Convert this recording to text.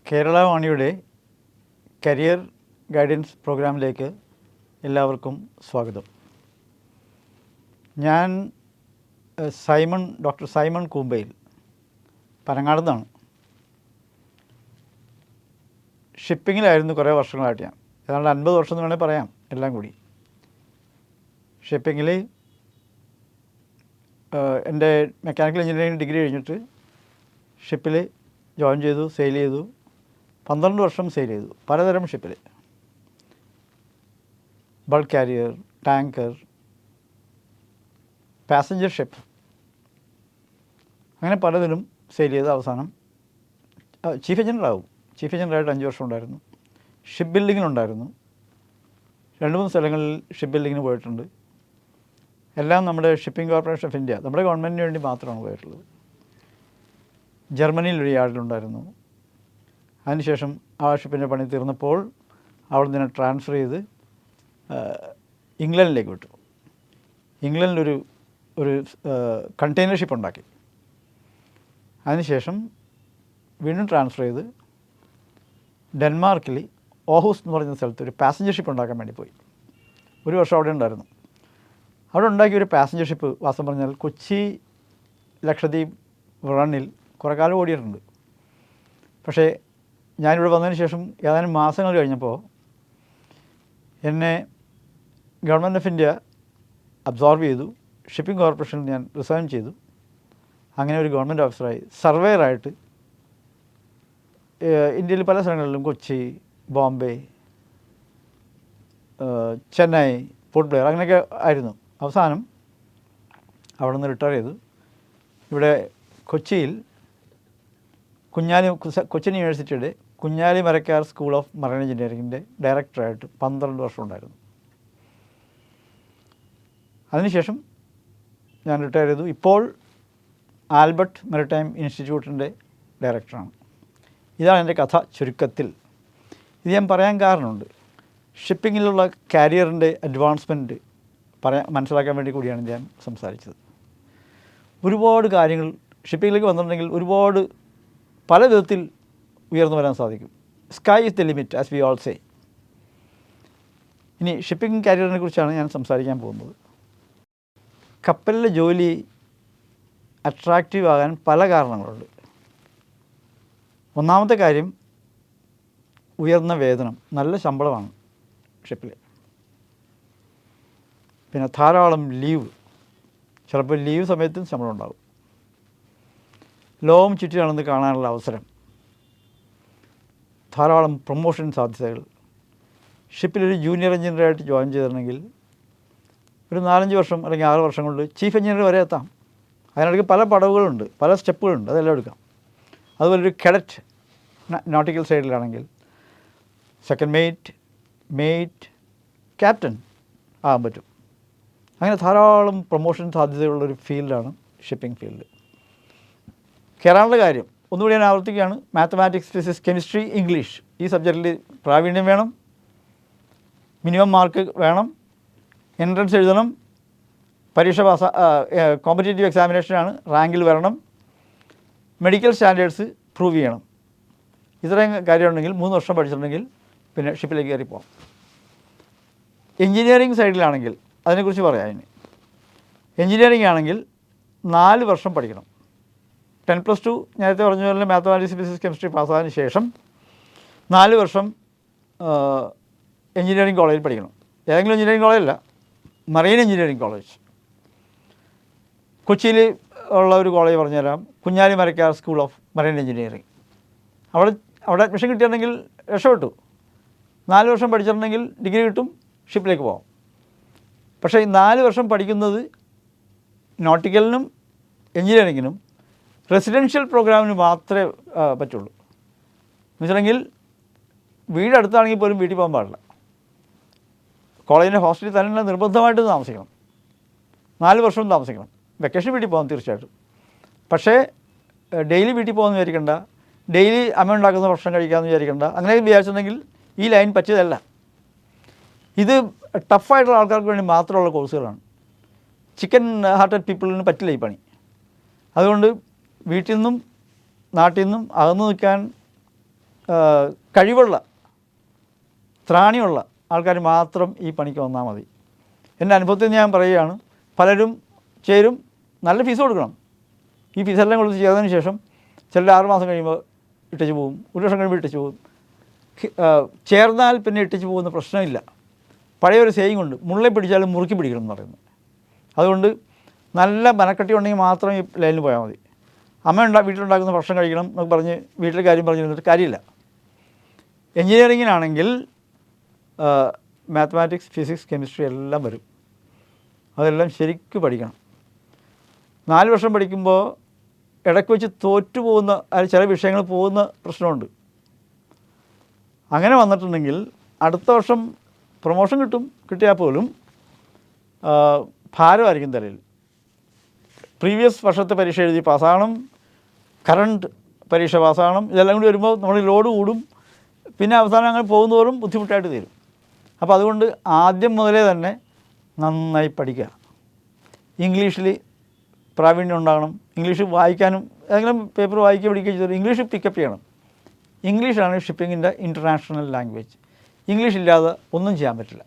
കേരളവാണിയുടെ career guidance പ്രോഗ്രാമിലേക്ക് എല്ലാവർക്കും സ്വാഗതം. ഞാൻ ഡോക്ടർ സൈമൺ കൂമ്പയിൽ, പനങ്ങാട് നിന്നാണ്. ഷിപ്പിങ്ങിലായിരുന്നു കുറേ വർഷങ്ങളായിട്ട്. ഞാൻ ഏതാണ്ട് 50 വർഷം എന്ന് വേണമെങ്കിൽ പറയാം, എല്ലാം കൂടി. ഷിപ്പിങ്ങിൽ എൻ്റെ മെക്കാനിക്കൽ എഞ്ചിനീയറിംഗ് ഡിഗ്രി കഴിഞ്ഞിട്ട് ഷിപ്പിൽ ജോയിൻ ചെയ്തു, സെയിൽ ചെയ്തു. 12 വർഷം സെയിൽ ചെയ്തു, പലതരം ഷിപ്പിൽ. Bulk carrier, tanker, passenger ship, അങ്ങനെ പലതിലും സെയിൽ ചെയ്ത് അവസാനം ചീഫ് എഞ്ചിനീയറാകും. ചീഫ് എഞ്ചിനീയറായിട്ട് 5 വർഷം ഉണ്ടായിരുന്നു. ഷിപ്പ് ബിൽഡിങ്ങിനുണ്ടായിരുന്നു. 2-3 സ്ഥലങ്ങളിൽ ഷിപ്പ് ബിൽഡിങ്ങിന് പോയിട്ടുണ്ട്. എല്ലാം നമ്മുടെ ഷിപ്പിംഗ് കോർപ്പറേഷൻ ഓഫ് ഇന്ത്യ, നമ്മുടെ ഗവൺമെൻറ്റിന് വേണ്ടി മാത്രമാണ് പോയിട്ടുള്ളത്. ജർമ്മനിയിലൊരു യാർഡിലുണ്ടായിരുന്നു. അതിനുശേഷം ആ ഷിപ്പിൻ്റെ പണി തീർന്നപ്പോൾ അവിടെ നിന്ന് ട്രാൻസ്ഫർ ചെയ്ത് ഇംഗ്ലണ്ടിലേക്ക് വിട്ടു. ഇംഗ്ലണ്ടിലൊരു കണ്ടെയ്നർ ഷിപ്പ് ഉണ്ടാക്കി. അതിനുശേഷം വീണ്ടും ട്രാൻസ്ഫർ ചെയ്ത് ഡെൻമാർക്കിൽ ഓഹൂസ് എന്ന് പറയുന്ന സ്ഥലത്ത് ഒരു പാസഞ്ചർ ഷിപ്പ് ഉണ്ടാക്കാൻ വേണ്ടി പോയി. 1 വർഷം അവിടെ ഉണ്ടായിരുന്നു. അവിടെ ഉണ്ടാക്കിയ ഒരു പാസഞ്ചർ ഷിപ്പ്, വാസ്തവം പറഞ്ഞാൽ കൊച്ചി ലക്ഷദ്വീപ് റണ്ണിൽ കുറേ കാലം ഓടിയിട്ടുണ്ട്. പക്ഷേ ഞാനിവിടെ വന്നതിന് ശേഷം ഏതാനും മാസങ്ങൾ കഴിഞ്ഞപ്പോൾ എന്നെ ഗവൺമെൻറ് ഓഫ് ഇന്ത്യ അബ്സോർബ് ചെയ്തു. ഷിപ്പിംഗ് കോർപ്പറേഷനിൽ ഞാൻ റിസൈൻ ചെയ്തു. അങ്ങനെ ഒരു ഗവൺമെൻറ് ഓഫീസറായി, സർവേയറായിട്ട് ഇന്ത്യയിൽ പല സ്ഥലങ്ങളിലും, കൊച്ചി, ബോംബെ, ചെന്നൈ, പോർട്ട് ബ്ലെയർ, അങ്ങനെയൊക്കെ ആയിരുന്നു. അവസാനം അവിടെ നിന്ന് റിട്ടയർ ചെയ്തു. ഇവിടെ കൊച്ചിയിൽ കൊച്ചിൻ യൂണിവേഴ്സിറ്റിയുടെ Kunjali Marakkar school of marine എഞ്ചിനീയറിങ്ങിൻ്റെ ഡയറക്ടറായിട്ട് 12 വർഷം ഉണ്ടായിരുന്നു. അതിനുശേഷം ഞാൻ റിട്ടയർ ചെയ്തു. ഇപ്പോൾ ആൽബർട്ട് മെറിടൈം ഇൻസ്റ്റിറ്റ്യൂട്ടിൻ്റെ ഡയറക്ടറാണ്. ഇതാണ് എൻ്റെ കഥ ചുരുക്കത്തിൽ. ഇത് ഞാൻ പറയാൻ കാരണമുണ്ട്. ഷിപ്പിങ്ങിലുള്ള കാരിയറിൻ്റെ അഡ്വാൻസ്മെൻറ്റ് മനസ്സിലാക്കാൻ വേണ്ടി കൂടിയാണ് ഞാൻ സംസാരിച്ചത്. ഒരുപാട് കാര്യങ്ങൾ ഷിപ്പിങ്ങിലേക്ക് വന്നിട്ടുണ്ടെങ്കിൽ ഒരുപാട് പല വിധത്തിൽ ഉയർന്നു വരാൻ സാധിക്കും. Sky is the limit, as we all say. ഇനി ഷിപ്പിംഗ് കാരിയറിനെ കുറിച്ചാണ് ഞാൻ സംസാരിക്കാൻ പോകുന്നത്. കപ്പലിലെ ജോലി അട്രാക്റ്റീവ് ആകാൻ പല കാരണങ്ങളുണ്ട്. ഒന്നാമത്തെ കാര്യം, ഉയർന്ന വേതനം, നല്ല ശമ്പളമാണ് ഷിപ്പിൽ. പിന്നെ ധാരാളം ലീവ്, ചിലപ്പോൾ ലീവ് സമയത്തും ശമ്പളം ഉണ്ടാകും. ലോകം ചുറ്റി നടന്ന് കാണാനുള്ള അവസരം, ധാരാളം പ്രൊമോഷൻ സാധ്യതകൾ. ഷിപ്പിലൊരു ജൂനിയർ എഞ്ചിനീയറായിട്ട് ജോയിൻ ചെയ്തിട്ടുണ്ടെങ്കിൽ ഒരു 4-5 വർഷം അല്ലെങ്കിൽ 6 വർഷം കൊണ്ട് ചീഫ് എഞ്ചിനീയർ വരെ എത്താം. അതിനിടയ്ക്ക് പല പടവുകളുണ്ട്, പല സ്റ്റെപ്പുകളുണ്ട്, അതെല്ലാം എടുക്കാം. അതുപോലെ ഒരു കെഡറ്റ് നോട്ടിക്കൽ സൈഡിലാണെങ്കിൽ സെക്കൻഡ് മെയ്റ്റ്, ക്യാപ്റ്റൻ ആകാൻ പറ്റും. അങ്ങനെ ധാരാളം പ്രൊമോഷൻ സാധ്യതയുള്ളൊരു ഫീൽഡാണ് ഷിപ്പിംഗ് ഫീൽഡ്. കയറാനുള്ള കാര്യം ഒന്നുകൂടി ഞാൻ ആവർത്തിക്കുകയാണ്. മാത്തമാറ്റിക്സ്, ഫിസിക്സ്, കെമിസ്ട്രി, ഇംഗ്ലീഷ്, ഈ സബ്ജക്റ്റിൽ പ്രാവീണ്യം വേണം. മിനിമം മാർക്ക് വേണം. എൻട്രൻസ് എഴുതണം. പരീക്ഷ കോമ്പറ്റേറ്റീവ് എക്സാമിനേഷനാണ്, റാങ്കിൽ വരണം. മെഡിക്കൽ സ്റ്റാൻഡേർഡ്സ് പ്രൂവ് ചെയ്യണം. ഇത്രയും കാര്യമുണ്ടെങ്കിൽ 3 വർഷം പഠിച്ചിട്ടുണ്ടെങ്കിൽ പിന്നെ ഷിപ്പിലേക്ക് കയറി പോകാം. എൻജിനീയറിംഗ് സൈഡിലാണെങ്കിൽ അതിനെക്കുറിച്ച് പറയാം. എൻജിനീയറിംഗ് ആണെങ്കിൽ 4 വർഷം പഠിക്കണം. 10+2 നേരത്തെ പറഞ്ഞ പോലെ മാത്തമാറ്റിക്സ്, ഫിസിക്സ്, കെമിസ്ട്രി പാസ്സായതിനു ശേഷം 4 വർഷം എൻജിനീയറിംഗ് കോളേജിൽ പഠിക്കണം. ഏതെങ്കിലും എൻജിനീയറിംഗ് കോളേജല്ല, മറൈൻ എഞ്ചിനീയറിംഗ് കോളേജ്. കൊച്ചിയിൽ ഉള്ള ഒരു കോളേജ് പറഞ്ഞുതരാം, Kunjali Marakkar school of marine engineering. അവിടെ അഡ്മിഷൻ കിട്ടിയിട്ടുണ്ടെങ്കിൽ രക്ഷപ്പെട്ടു. 4 വർഷം പഠിച്ചിട്ടുണ്ടെങ്കിൽ ഡിഗ്രി കിട്ടും, ഷിപ്പിലേക്ക് പോകാം. പക്ഷേ ഈ 4 വർഷം പഠിക്കുന്നത് നോട്ടിക്കലിനും എഞ്ചിനീയറിങ്ങിനും റെസിഡൻഷ്യൽ പ്രോഗ്രാമിന് മാത്രമേ പറ്റുള്ളൂ. എന്ന് വെച്ചിട്ടുണ്ടെങ്കിൽ വീട് അടുത്താണെങ്കിൽ പോലും വീട്ടിൽ പോകാൻ പാടില്ല. കോളേജിൻ്റെ ഹോസ്റ്റലിൽ തന്നെ നിർബന്ധമായിട്ട് താമസിക്കണം. 4 വർഷവും താമസിക്കണം. വെക്കേഷൻ വീട്ടിൽ പോകാം തീർച്ചയായിട്ടും. പക്ഷേ ഡെയിലി വീട്ടിൽ പോകുമെന്ന് വിചാരിക്കേണ്ട, ഡെയിലി അമ്മ ഉണ്ടാക്കുന്ന ഭക്ഷണം കഴിക്കാമെന്ന് വിചാരിക്കേണ്ട. അങ്ങനെ വിചാരിച്ചിട്ടുണ്ടെങ്കിൽ ഈ ലൈൻ പറ്റിയതല്ല. ഇത് ടഫായിട്ടുള്ള ആൾക്കാർക്ക് വേണ്ടി മാത്രമുള്ള കോഴ്സുകളാണ്. ചിക്കൻ ഹാർട്ടഡ് പീപ്പിളിന് പറ്റില്ല ഈ പണി. അതുകൊണ്ട് വീട്ടിൽ നിന്നും നാട്ടിൽ നിന്നും അകന്നു നിൽക്കാൻ കഴിവുള്ള ത്രാണിയുള്ള ആൾക്കാർ മാത്രം ഈ പണിക്ക് വന്നാൽ മതി. എൻ്റെ അനുഭവത്തിൽ ഞാൻ പറയുകയാണ്, പലരും ചേരും, നല്ല ഫീസ് കൊടുക്കണം. ഈ ഫീസെല്ലാം കൊടുത്ത് ചെയ്തതിന് ശേഷം ചിലർ 6 മാസം കഴിയുമ്പോൾ ഇട്ടിച്ച് പോകും, 1 വർഷം കഴിയുമ്പോൾ ഇട്ടിച്ച് പോകും. ചേർന്നാൽ പിന്നെ ഇട്ടിച്ച് പോകുന്ന പ്രശ്നമില്ല. പഴയൊരു സേയിങ് ഉണ്ട്, മുള്ളെ പിടിച്ചാലും മുറുക്കി പിടിക്കണം എന്ന് പറയുന്നത്. അതുകൊണ്ട് നല്ല മനക്കട്ടി ഉണ്ടെങ്കിൽ മാത്രം ഈ ലൈനിൽ പോയാൽ മതി. വീട്ടിലുണ്ടാക്കുന്ന ഭക്ഷണം കഴിക്കണം എന്നൊക്കെ പറഞ്ഞ് വീട്ടിലെ കാര്യം പറഞ്ഞിരുന്നിട്ട് കാര്യമില്ല. എൻജിനീയറിങ്ങിനാണെങ്കിൽ മാത്തമാറ്റിക്സ്, ഫിസിക്സ്, കെമിസ്ട്രി എല്ലാം വരും. അതെല്ലാം ശരിക്കും പഠിക്കണം. 4 വർഷം പഠിക്കുമ്പോൾ ഇടയ്ക്ക് വെച്ച് തോറ്റു പോകുന്ന ചില വിഷയങ്ങൾ പോകുന്ന പ്രശ്നമുണ്ട്. അങ്ങനെ വന്നിട്ടുണ്ടെങ്കിൽ അടുത്ത വർഷം പ്രൊമോഷൻ കിട്ടിയാൽ പോലും ഭാരമായിരിക്കും തലയിൽ. പ്രീവിയസ് വർഷത്തെ പരീക്ഷ എഴുതി പാസ്സാകണം, കറണ്ട് പരീക്ഷ പാസ്സാകണം, ഇതെല്ലാം കൂടി വരുമ്പോൾ നമ്മൾ ലോഡ് കൂടും. പിന്നെ അവസാനം അങ്ങനെ പോകുന്നതോറും ബുദ്ധിമുട്ടായിട്ട് തീരും. അപ്പോൾ അതുകൊണ്ട് ആദ്യം മുതലേ തന്നെ നന്നായി പഠിക്കുക. ഇംഗ്ലീഷിൽ പ്രാവീണ്യം ഉണ്ടാകണം. ഇംഗ്ലീഷ് വായിക്കാനും ഏതെങ്കിലും പേപ്പർ വായിക്കുക പഠിക്കുക ചെയ്താൽ ഇംഗ്ലീഷ് പിക്കപ്പ് ചെയ്യണം. ഇംഗ്ലീഷാണ് ഷിപ്പിങ്ങിൻ്റെ ഇൻ്റർനാഷണൽ ലാംഗ്വേജ്. ഇംഗ്ലീഷ് ഇല്ലാതെ ഒന്നും ചെയ്യാൻ പറ്റില്ല.